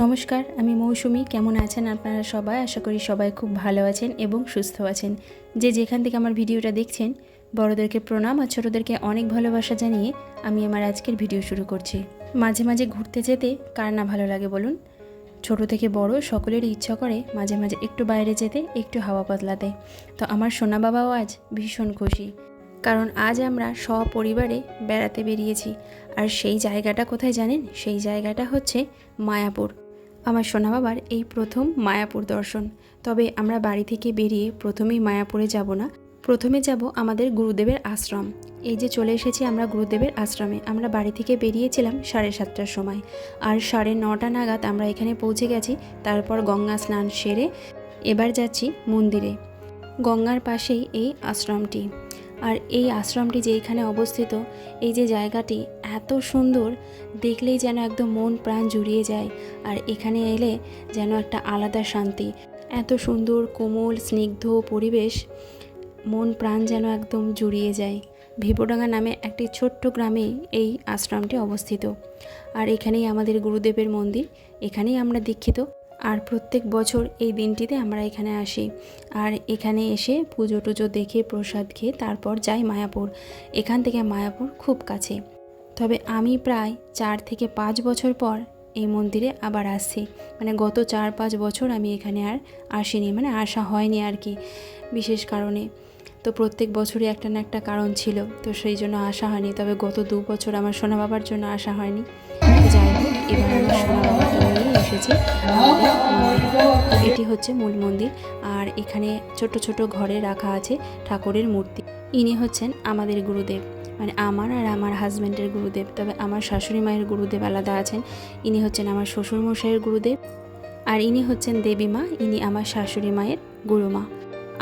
নমস্কার, আমি মৌসুমি। কেমন আছেন আপনারা সবাই? আশা করি সবাই খুব ভালো আছেন এবং সুস্থ আছেন। যে যেখান থেকে আমার ভিডিওটা দেখছেন, বড়োদেরকে প্রণাম আর ছোটোদেরকে অনেক ভালোবাসা জানিয়ে আমি আমার আজকের ভিডিও শুরু করছি। মাঝে মাঝে ঘুরতে যেতে কার না ভালো লাগে বলুন? ছোট থেকে বড় সকলেরই ইচ্ছা করে মাঝে মাঝে একটু বাইরে যেতে, একটু হাওয়া বদলাতে। তো আমার সোনা বাবাও আজ ভীষণ খুশি, কারণ আজ আমরা সপরিবারে বেড়াতে বেরিয়েছি। আর সেই জায়গাটা কোথায় জানেন? সেই জায়গাটা হচ্ছে মায়াপুর। আমার সোনা বাবার এই প্রথম মায়াপুর দর্শন। তবে আমরা বাড়ি থেকে বেরিয়ে প্রথমেই মায়াপুরে যাব না, প্রথমে যাব আমাদের গুরুদেবের আশ্রম। এই যে চলে এসেছি আমরা গুরুদেবের আশ্রমে। আমরা বাড়ি থেকে বেরিয়েছিলাম 7:30টার সময়, আর 9:30 নাগাদ আমরা এখানে পৌঁছে গেছি। তারপর গঙ্গা স্নান সেরে এবার যাচ্ছি মন্দিরে। গঙ্গার পাশেই এই আশ্রমটি। আর এই আশ্রমটি যে এখানে অবস্থিত, এই যে জায়গাটি এত সুন্দর, দেখলেই যেন একদম মন প্রাণ জুড়িয়ে যায়। আর এখানে এলে যেন একটা আলাদা শান্তি। এত সুন্দর কোমল স্নিগ্ধ পরিবেশ, মন প্রাণ যেন একদম জুড়িয়ে যায়। ভিপোডাঙ্গা নামে একটি ছোট্ট গ্রামে এই আশ্রমটি অবস্থিত। আর এখানেই আমাদের গুরুদেবের মন্দির, এখানেই আমরা দীক্ষিত। আর প্রত্যেক বছর এই দিনটিতে আমরা এখানে আসি। আর এখানে এসে পুজো টুজো দেখে প্রসাদ খেয়ে তারপর যাই মায়াপুর। এখান থেকে মায়াপুর খুব কাছে। তবে আমি প্রায় 4 থেকে 5 বছর পর এই মন্দিরে আবার আসছি। মানে গত 4-5 বছর আমি এখানে আর আসিনি, মানে আসা হয়নি আর কি, বিশেষ কারণে। তো প্রত্যেক বছরই একটা না একটা কারণ ছিল, তো সেই জন্য আসা হয়নি। তবে গত 2 বছর আমার সোনা বাবার জন্য আসা হয়নি। যাই হোক, এবার আমার সোনা বাবাকে নিয়ে এসেছি আমাদের মন্দিরে। তো এটি হচ্ছে মূল মন্দির। আর এখানে ছোট ছোট ঘরে রাখা আছে ঠাকুরের মূর্তি। ইনি হচ্ছেন আমাদের গুরুদেব, মানে আমার আর আমার হাজব্যান্ডের গুরুদেব। তবে আমার শাশুড়ি মায়ের গুরুদেব আলাদা আছেন। ইনি হচ্ছেন আমার শ্বশুরমশাইয়ের গুরুদেব, আর ইনি হচ্ছেন দেবী মা, ইনি আমার শাশুড়ি মায়ের গুরুমা।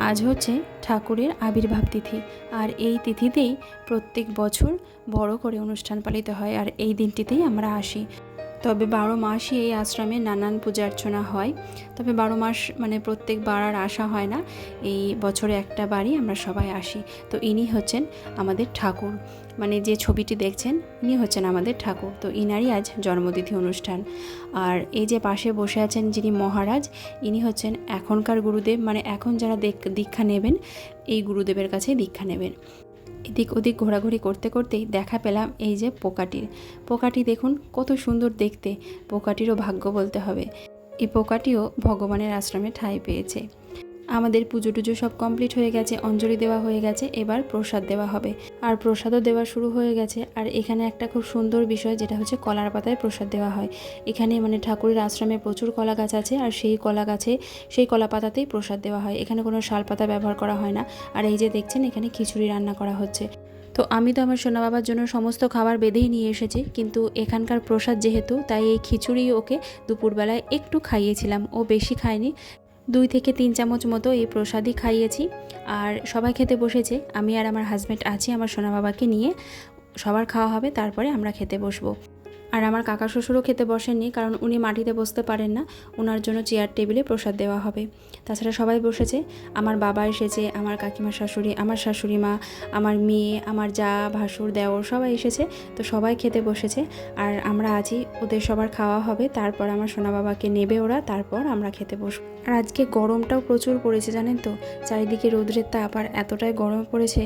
আজ হচ্ছে ঠাকুরের আবির্ভাব তিথি। আর এই তিথিতেই প্রত্যেক বছর বড় করে অনুষ্ঠান পালিত হয়, আর এই দিনটিতেই আমরা আসি। তবে 12 মাসই এই আশ্রমে নানান পূজা অর্চনা হয়। তবে 12 মাস মানে প্রত্যেকবার আর আসা হয় না, এই বছরে একটা বারই আমরা সবাই আসি। তো ইনি হচ্ছেন আমাদের ঠাকুর, মানে যে ছবিটি দেখছেন ইনি হচ্ছেন আমাদের ঠাকুর। তো ইনারই আজ জন্মতিথি অনুষ্ঠান। আর এই যে পাশে বসে আছেন যিনি মহারাজ, ইনি হচ্ছেন এখনকার গুরুদেব, মানে এখন যারা দীক্ষা নেবেন এই গুরুদেবের কাছেই দীক্ষা নেবেন। এদিক ওদিক ঘোরাঘুরি করতে করতেই দেখা পেলাম এই যে পোকাটি দেখুন কত সুন্দর দেখতে। পোকাটিরও ভাগ্য বলতে হবে, এই পোকাটিও ভগবানের আশ্রমে ঠাঁই পেয়েছে। আমাদের পুজো টুজো সব কমপ্লিট হয়ে গেছে, অঞ্জলি দেওয়া হয়ে গেছে, এবার প্রসাদ দেওয়া হবে। আর প্রসাদও দেওয়া শুরু হয়ে গেছে। আর এখানে একটা খুব সুন্দর বিষয়, যেটা হচ্ছে কলার পাতায় প্রসাদ দেওয়া হয়। এখানে মানে ঠাকুরের আশ্রমে প্রচুর কলা গাছ আছে, আর সেই কলা গাছে সেই কলা পাতাতেই প্রসাদ দেওয়া হয়। এখানে কোনো শাল পাতা ব্যবহার করা হয় না। আর এই যে দেখছেন এখানে খিচুড়ি রান্না করা হচ্ছে। তো আমি তো আমার সোনা বাবার জন্য সমস্ত খাবার বেঁধেই নিয়ে এসেছি, কিন্তু এখানকার প্রসাদ যেহেতু, তাই এই খিচুড়ি ওকে দুপুরবেলায় একটু খাইয়েছিলাম। ও বেশি খায়নি, 2 থেকে 3 চামচ মতো এই প্রসাদই খাইয়েছি। আর সবাই খেতে বসেছে, আমি আর আমার হাজব্যান্ড আছি আমার সোনা বাবাকে নিয়ে। সবার খাওয়া হবে, তারপরে আমরা খেতে বসবো। আর আমার কাকা শ্বশুরও খেতে বসেননি, কারণ উনি মাটিতে বসতে পারেন না, ওনার জন্য চেয়ার টেবিলে প্রসাদ দেওয়া হবে। তাছাড়া সবাই বসেছে, আমার বাবা এসেছে, আমার কাকিমা শাশুড়ি, আমার শাশুড়ি মা, আমার মেয়ে, আমার যা, ভাসুর, দেওর সবাই এসেছে। তো সবাই খেতে বসেছে, আর আমরা আছি। ওদের সবার খাওয়া হবে, তারপর আমার সোনা বাবাকে নেবে ওরা, তারপর আমরা খেতে বসবো। আর আজকে গরমটাও প্রচুর পড়েছে জানেন তো, চারিদিকে রোদ্রের তাপ, আর এতটাই গরম পড়েছে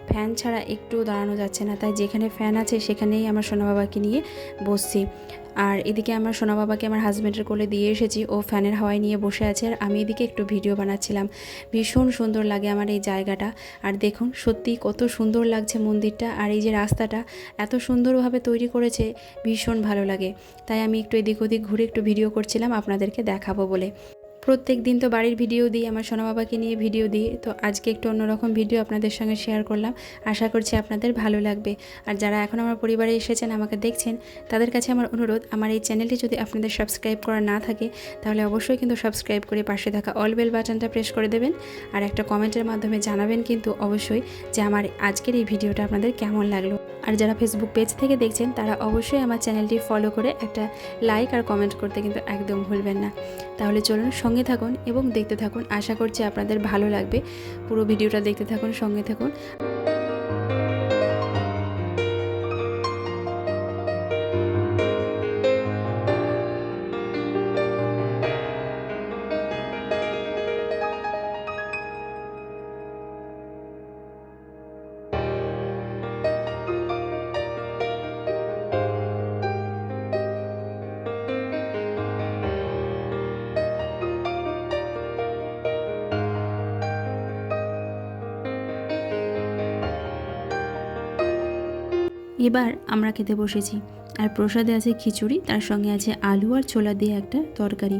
ফ্যান ছাড়া একটুও দাঁড়ানো যাচ্ছে না। তাই যেখানে ফ্যান আছে সেখানেই আমার সোনা বাবাকে নিয়ে বসছি। আর এদিকে আমার সোনা বাবাকে আমার হাজব্যান্ডের কোলে দিয়ে এসেছি, ও ফ্যানের হাওয়ায় নিয়ে বসে আছে, আর আমি এদিকে একটু ভিডিও বানাচ্ছিলাম। ভীষণ সুন্দর লাগে আমার এই জায়গাটা। আর দেখুন সত্যি কত সুন্দর লাগছে মন্দিরটা, আর এই যে রাস্তাটা এত সুন্দরভাবে তৈরি করেছে, ভীষণ ভালো লাগে। তাই আমি একটু এদিক ওদিক ঘুরে একটু ভিডিও করছিলাম আপনাদেরকে দেখাবো বলে। প্রত্যেক দিন তো বাড়ির ভিডিও দিই, আমার সোনা বাবাকে নিয়ে ভিডিও দিই, তো আজকে একটু অন্যরকম ভিডিও আপনাদের সঙ্গে শেয়ার করলাম। আশা করছি আপনাদের ভালো লাগবে। আর যারা এখন আমার পরিবারে এসেছেন, আমাকে দেখছেন, তাদের কাছে আমার অনুরোধ, আমার এই চ্যানেলটি যদি আপনাদের সাবস্ক্রাইব করা না থাকে, তাহলে অবশ্যই কিন্তু সাবস্ক্রাইব করে পাশে থাকা অল বেল বাটনটা প্রেস করে দেবেন। আর একটা কমেন্টের মাধ্যমে জানাবেন কিন্তু অবশ্যই যে আমার আজকের এই ভিডিওটা আপনাদের কেমন লাগলো। আর যারা ফেসবুক পেজ থেকে দেখছেন, তারা অবশ্যই আমার চ্যানেলটি ফলো করে একটা লাইক আর কমেন্ট করতে কিন্তু একদম ভুলবেন না। তাহলে চলুন সঙ্গে থাকুন এবং দেখতে থাকুন, আশা করছি আপনাদের ভালো লাগবে। পুরো ভিডিওটা দেখতে থাকুন, সঙ্গে থাকুন। এবার আমরা খেতে বসেছি। আর প্রসাদে আছে খিচুড়ি, তার সঙ্গে আছে আলু আর ছোলা দিয়ে একটা তরকারি।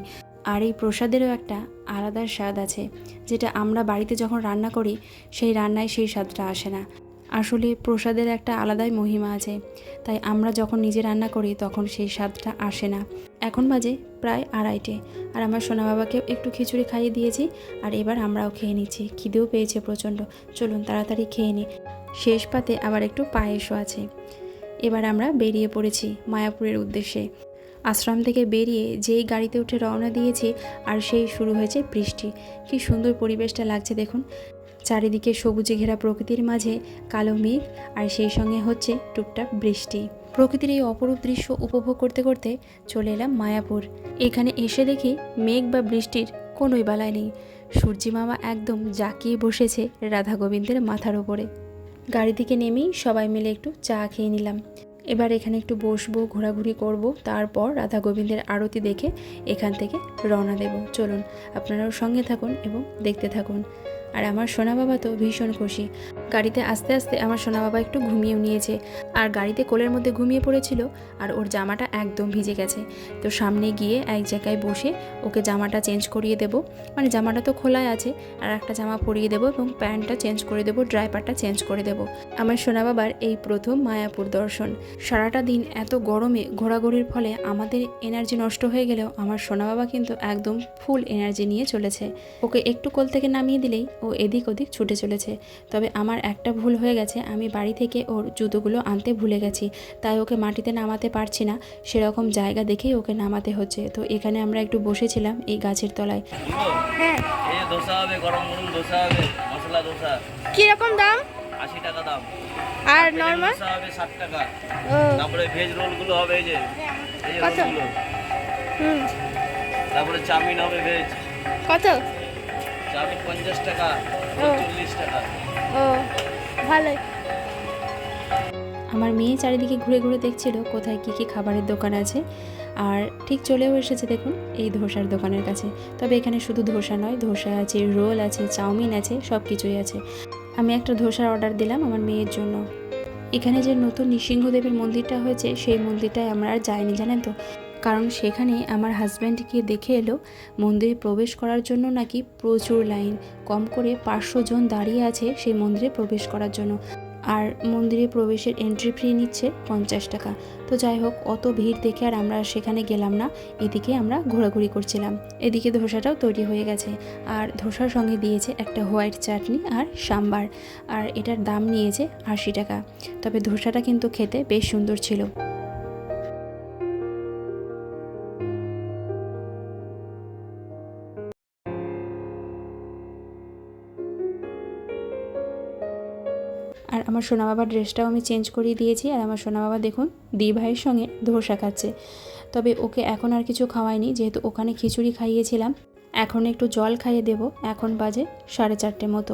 আর এই প্রসাদেরও একটা আলাদা স্বাদ আছে, যেটা আমরা বাড়িতে যখন রান্না করি সেই রান্নায় সেই স্বাদটা আসে না। আসলে প্রসাদের একটা আলাদাই মহিমা আছে, তাই আমরা যখন নিজে রান্না করি তখন সেই স্বাদটা আসে না। এখন বাজে প্রায় 2:30, আর আমার সোনা বাবাকেও একটু খিচুড়ি খাইয়ে দিয়েছি, আর এবার আমরাও খেয়ে নিচ্ছি। খিদেও পেয়েছে প্রচণ্ড, চলুন তাড়াতাড়ি খেয়ে নিই। শেষ পাতে আবার একটু পায়েসও আছে। এবার আমরা বেরিয়ে পড়েছি মায়াপুরের উদ্দেশ্যে। আশ্রম থেকে বেরিয়ে যেই গাড়িতে উঠে রওনা দিয়েছি, আর সেই শুরু হয়েছে বৃষ্টি। কি সুন্দর পরিবেশটা লাগছে দেখুন, চারিদিকে সবুজে ঘেরা প্রকৃতির মাঝে কালো মেঘ, আর সেই সঙ্গে হচ্ছে টুকটাক বৃষ্টি। প্রকৃতির এই অপরূপ দৃশ্য উপভোগ করতে করতে চলে এলাম মায়াপুর। এখানে এসে দেখি মেঘ বা বৃষ্টির কোনোই বালাই নেই। সূর্যি মামা একদম জাঁকিয়ে বসেছে রাধা গোবিন্দের মাথার ওপরে। গাড়ি থেকে নেমেই সবাই মিলে একটু চা খেয়ে নিলাম। এবার এখানে একটু বসবো, ঘোরাঘুরি করব, তারপর রাধা গোবিন্দের আরতি দেখে এখান থেকে রওনা দেব। চলুন আপনারাও সঙ্গে থাকুন এবং দেখতে থাকুন। আর আমার সোনা বাবা তো ভীষণ খুশি। গাড়িতে আস্তে আস্তে আমার সোনা বাবা একটু ঘুমিয়েও নিয়েছে, আর গাড়িতে কোলের মধ্যে ঘুমিয়ে পড়েছিল, আর ওর জামাটা একদম ভিজে গেছে। তো সামনে গিয়ে এক জায়গায় বসে ওকে জামাটা চেঞ্জ করিয়ে দেব, মানে জামাটা তো খোলাই আছে, আর একটা জামা পরিয়ে দেবো এবং প্যান্টটা চেঞ্জ করে দেবো, ড্রাইপারটা চেঞ্জ করে দেবো। আমার সোনা বাবার এই প্রথম মায়াপুর দর্শন। সারাটা দিন এত গরমে ঘোরাঘুরির ফলে আমাদের এনার্জি নষ্ট হয়ে গেলেও আমার সোনা বাবা কিন্তু একদম ফুল এনার্জি নিয়ে চলেছে। ওকে একটু কোল থেকে নামিয়ে দিলেই ও এদিক ওদিক ছুটে চলেছে। তবে আমার একটা ভুল হয়ে গেছে, আমি বাড়ি থেকে ওর জুতোগুলো আনতে ভুলে গেছি, তাই ওকে মাটিতে নামাতে পারছি না। সেরকম জায়গা দেখেই ওকে নামাতে হচ্ছে। তো এখানে আমরা একটু বসেছিলাম এই গাছের তলায়। হ্যাঁ, এই দোসা হবে, গরম গরম দোসা হবে, মশলা দোসা। কি রকম দাম? 80 টাকা দাম। আর প্লেন নরমাল দোসা হবে 60 টাকা। ও তারপরে ভেজ রোলগুলো হবে এই যে কত? রোলগুলো। হুম তারপরে চাউমিন হবে ভেজ। কত? চাউমিন 50 টাকা, ও। 40 টাকা। ও ভালোই। আমার মেয়ে চারিদিকে ঘুরে ঘুরে দেখছিল কোথায় কী কী খাবারের দোকান আছে, আর ঠিক চলেও এসেছে দেখুন এই ধোসার দোকানের কাছে। তবে এখানে শুধু ধোসা নয়, ধোসা আছে, রোল আছে, চাউমিন আছে, সব কিছুই আছে। আমি একটা ধোসার অর্ডার দিলাম আমার মেয়ের জন্য। এখানে যে নতুন নৃসিংহদেবের মন্দিরটা হয়েছে সেই মন্দিরটায় আমরা আর যাইনি, জানেন তো, কারণ সেখানে আমার হাজব্যান্ড গিয়ে দেখে এলো মন্দিরে প্রবেশ করার জন্য নাকি প্রচুর লাইন। কম করে 500 জন দাঁড়িয়ে আছে সেই মন্দিরে প্রবেশ করার জন্য, আর মন্দিরে প্রবেশের এন্ট্রি ফি নিচ্ছে 50 টাকা। তো যাই হোক, অত ভিড় দেখে আর আমরা সেখানে গেলাম না, এদিকে আমরা ঘোরাঘুরি করছিলাম। এদিকে ধোসাটাও তৈরি হয়ে গেছে, আর ধোসার সঙ্গে দিয়েছে একটা হোয়াইট চাটনি আর সাম্বার, আর এটার দাম নিয়েছে 80 টাকা। তবে ধোসাটা কিন্তু খেতে বেশ সুন্দর ছিল। আর আমার সোনা বাবার ড্রেসটাও আমি চেঞ্জ করিয়ে দিয়েছি, আর আমার সোনা বাবা দেখুন দি ভাইয়ের সঙ্গে ধোসা খাচ্ছে। তবে ওকে এখন আর কিছু খাওয়াইনি, যেহেতু ওখানে খিচুড়ি খাইয়েছিলাম। এখন একটু জল খাইয়ে দেব। এখন বাজে 4:30 মতো।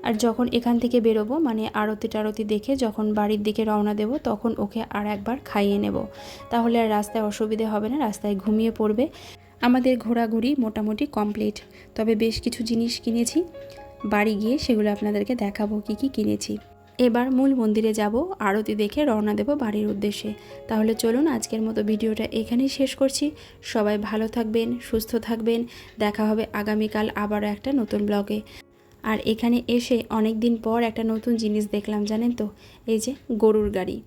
আর যখন এখান থেকে বেরোবো, মানে আরতি টারতি দেখে যখন বাড়ির দিকে রওনা দেব, তখন ওকে আর একবার খাইয়ে নেব। তাহলে আর রাস্তায় অসুবিধে হবে না, রাস্তায় ঘুমিয়ে পড়বে। আমাদের ঘোরাঘুরি মোটামুটি কমপ্লিট। তবে বেশ কিছু জিনিস কিনেছি, বাড়ি গিয়ে সেগুলো আপনাদেরকে দেখাবো কী কী কিনেছি। এবার মূল মন্দিরে যাব, আরতি দেখে রওনা দেব বাড়ির উদ্দেশ্যে। তাহলে চলুন আজকের মতো ভিডিওটা এখানেই শেষ করছি। সবাই ভালো থাকবেন, সুস্থ থাকবেন। দেখা হবে আগামীকাল আবারও একটা নতুন ব্লগে। আর এখানে এসে অনেক দিন পর একটা নতুন জিনিস দেখলাম, জানেন তো, এই যে গরুর গাড়ি।